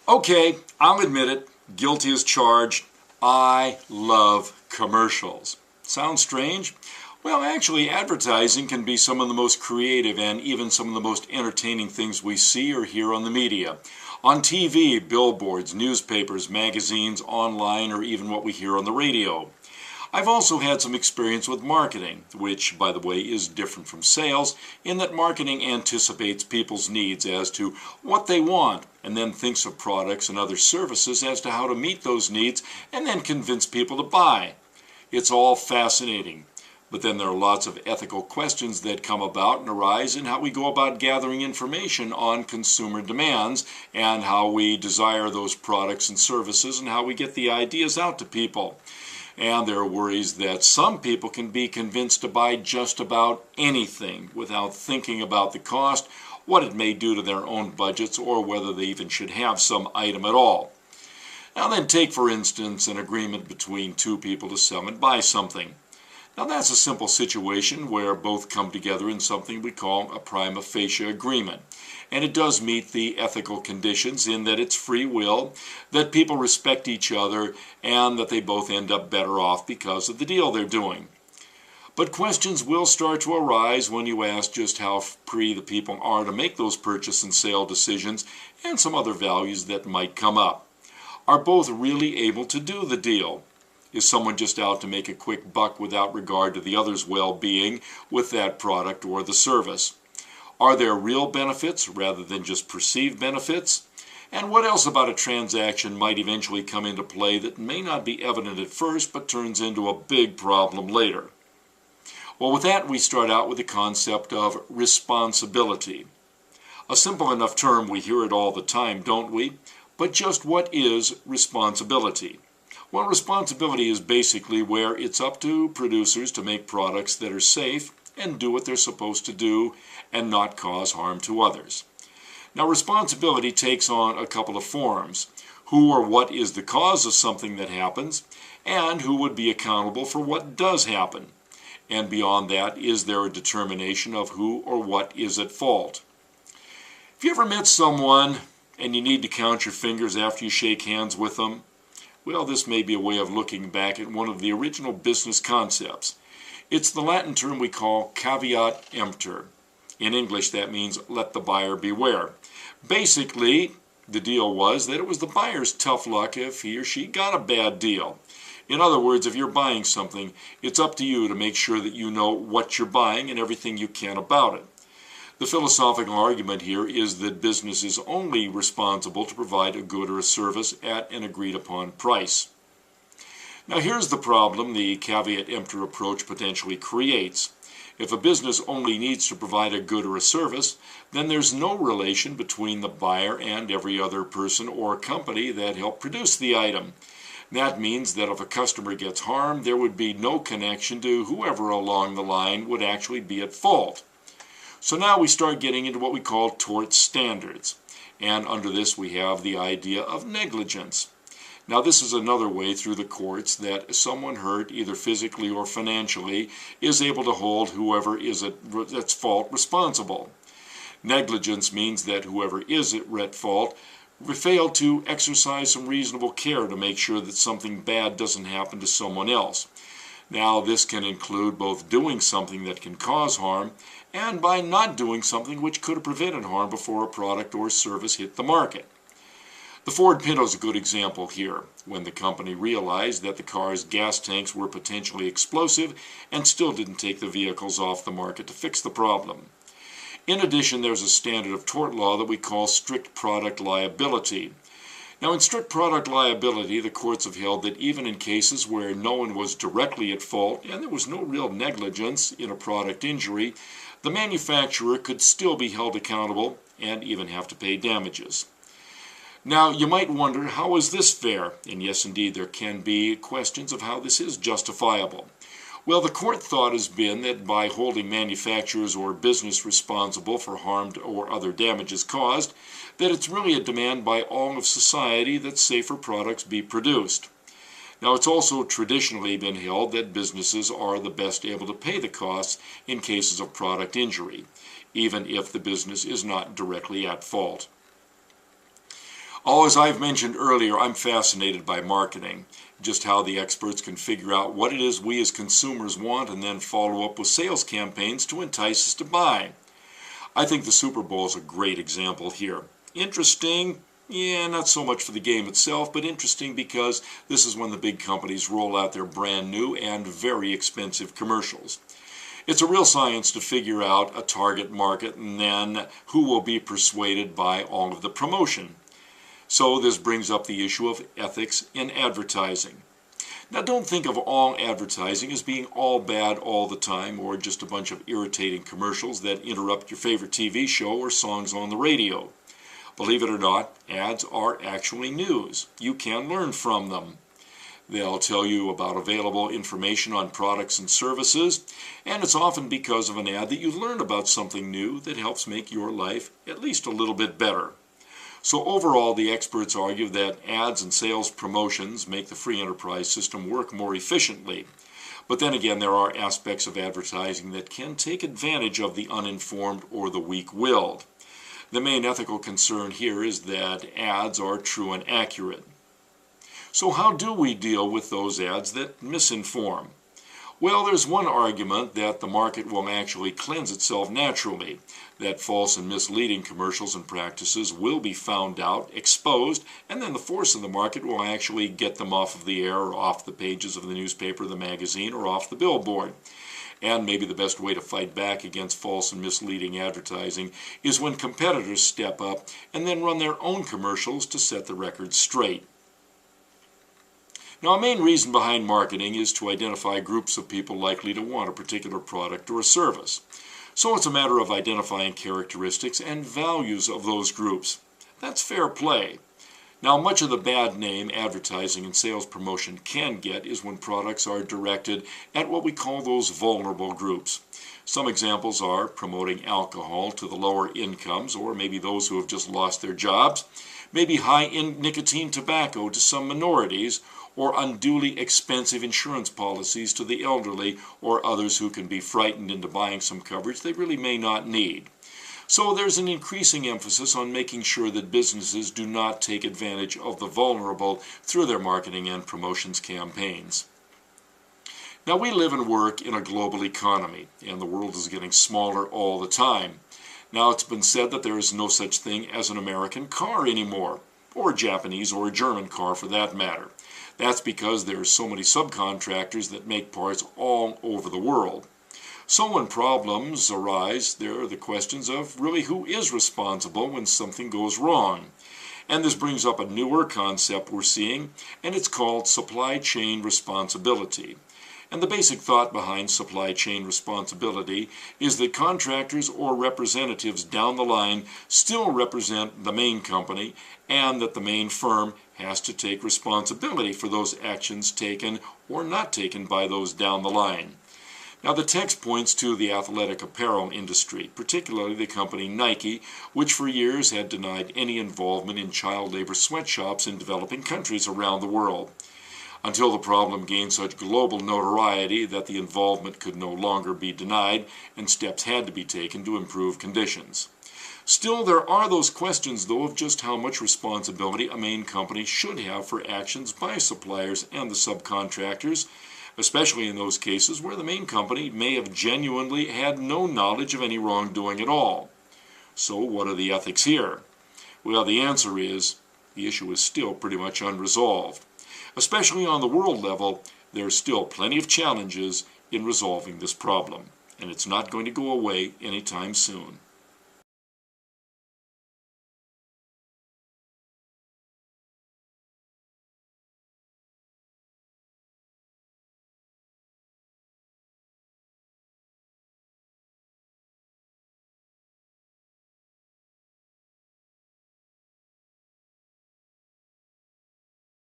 Okay, I'll admit it, guilty as charged. I love commercials. Sounds strange? Well, actually, advertising can be some of the most creative and even some of the most entertaining things we see or hear on the media. On TV, billboards, newspapers, magazines, online, or even what we hear on the radio. I've also had some experience with marketing, which, by the way, is different from sales in that marketing anticipates people's needs as to what they want and then thinks of products and other services as to how to meet those needs and then convince people to buy. It's all fascinating. But then there are lots of ethical questions that come about and arise in how we go about gathering information on consumer demands and how we desire those products and services and how we get the ideas out to people. And there are worries that some people can be convinced to buy just about anything without thinking about the cost, what it may do to their own budgets, or whether they even should have some item at all. Now then, take for instance an agreement between two people to sell and buy something. Now that's a simple situation where both come together in something we call a prima facie agreement. And it does meet the ethical conditions in that it's free will, that people respect each other, and that they both end up better off because of the deal they're doing. But questions will start to arise when you ask just how free the people are to make those purchase and sale decisions and some other values that might come up. Are both really able to do the deal? Is someone just out to make a quick buck without regard to the other's well-being with that product or the service? Are there real benefits rather than just perceived benefits? And what else about a transaction might eventually come into play that may not be evident at first but turns into a big problem later? Well, with that, we start out with the concept of responsibility. A simple enough term, we hear it all the time, don't we? But just what is responsibility? Well, responsibility is basically where it's up to producers to make products that are safe and do what they're supposed to do and not cause harm to others. Now, responsibility takes on a couple of forms. Who or what is the cause of something that happens, and who would be accountable for what does happen. And beyond that, is there a determination of who or what is at fault? Have you ever met someone and you need to count your fingers after you shake hands with them? Well, this may be a way of looking back at one of the original business concepts. It's the Latin term we call caveat emptor. In English, that means let the buyer beware. Basically, the deal was that it was the buyer's tough luck if he or she got a bad deal. In other words, if you're buying something, it's up to you to make sure that you know what you're buying and everything you can about it. The philosophical argument here is that business is only responsible to provide a good or a service at an agreed upon price. Now here's the problem the caveat emptor approach potentially creates. If a business only needs to provide a good or a service, then there's no relation between the buyer and every other person or company that helped produce the item. That means that if a customer gets harmed, there would be no connection to whoever along the line would actually be at fault. So now we start getting into what we call tort standards. And under this we have the idea of negligence. Now this is another way through the courts that someone hurt either physically or financially is able to hold whoever is at fault responsible. Negligence means that whoever is at fault failed to exercise some reasonable care to make sure that something bad doesn't happen to someone else. Now this can include both doing something that can cause harm and by not doing something which could have prevented harm before a product or service hit the market. The Ford Pinto is a good example here, when the company realized that the car's gas tanks were potentially explosive and still didn't take the vehicles off the market to fix the problem. In addition, there's a standard of tort law that we call strict product liability. Now, in strict product liability, the courts have held that even in cases where no one was directly at fault and there was no real negligence in a product injury, the manufacturer could still be held accountable and even have to pay damages. Now, you might wonder, how is this fair? And yes, indeed, there can be questions of how this is justifiable. Well, the court thought has been that by holding manufacturers or business responsible for harm or other damages caused, that it's really a demand by all of society that safer products be produced. Now, it's also traditionally been held that businesses are the best able to pay the costs in cases of product injury, even if the business is not directly at fault. Oh, as I've mentioned earlier, I'm fascinated by marketing, just how the experts can figure out what it is we as consumers want and then follow up with sales campaigns to entice us to buy. I think the Super Bowl is a great example here. Interesting, yeah, not so much for the game itself, but interesting because this is when the big companies roll out their brand new and very expensive commercials. It's a real science to figure out a target market and then who will be persuaded by all of the promotion. So this brings up the issue of ethics in advertising. Now don't think of all advertising as being all bad all the time or just a bunch of irritating commercials that interrupt your favorite TV show or songs on the radio. Believe it or not, ads are actually news. You can learn from them. They'll tell you about available information on products and services, and it's often because of an ad that you learn about something new that helps make your life at least a little bit better. So overall, the experts argue that ads and sales promotions make the free enterprise system work more efficiently. But then again, there are aspects of advertising that can take advantage of the uninformed or the weak-willed. The main ethical concern here is that ads are true and accurate. So how do we deal with those ads that misinform? Well, there's one argument that the market will actually cleanse itself naturally, that false and misleading commercials and practices will be found out, exposed, and then the force of the market will actually get them off of the air or off the pages of the newspaper, the magazine, or off the billboard. And maybe the best way to fight back against false and misleading advertising is when competitors step up and then run their own commercials to set the record straight. Now, a main reason behind marketing is to identify groups of people likely to want a particular product or a service. So it's a matter of identifying characteristics and values of those groups. That's fair play. Now, much of the bad name advertising and sales promotion can get is when products are directed at what we call those vulnerable groups. Some examples are promoting alcohol to the lower incomes, or maybe those who have just lost their jobs, maybe high-nicotine tobacco to some minorities, or unduly expensive insurance policies to the elderly or others who can be frightened into buying some coverage they really may not need. So there's an increasing emphasis on making sure that businesses do not take advantage of the vulnerable through their marketing and promotions campaigns. Now, we live and work in a global economy, and the world is getting smaller all the time. Now, it's been said that there is no such thing as an American car anymore, or a Japanese or a German car for that matter. That's because there are so many subcontractors that make parts all over the world. So when problems arise, there are the questions of really who is responsible when something goes wrong. And this brings up a newer concept we're seeing, and it's called supply chain responsibility. And the basic thought behind supply chain responsibility is that contractors or representatives down the line still represent the main company, and that the main firm has to take responsibility for those actions taken or not taken by those down the line. Now, the text points to the athletic apparel industry, particularly the company Nike, which for years had denied any involvement in child labor sweatshops in developing countries around the world, until the problem gained such global notoriety that the involvement could no longer be denied and steps had to be taken to improve conditions. Still, there are those questions, though, of just how much responsibility a main company should have for actions by suppliers and the subcontractors, especially in those cases where the main company may have genuinely had no knowledge of any wrongdoing at all. So what are the ethics here? Well, the answer is the issue is still pretty much unresolved. Especially on the world level, there are still plenty of challenges in resolving this problem, and it's not going to go away anytime soon.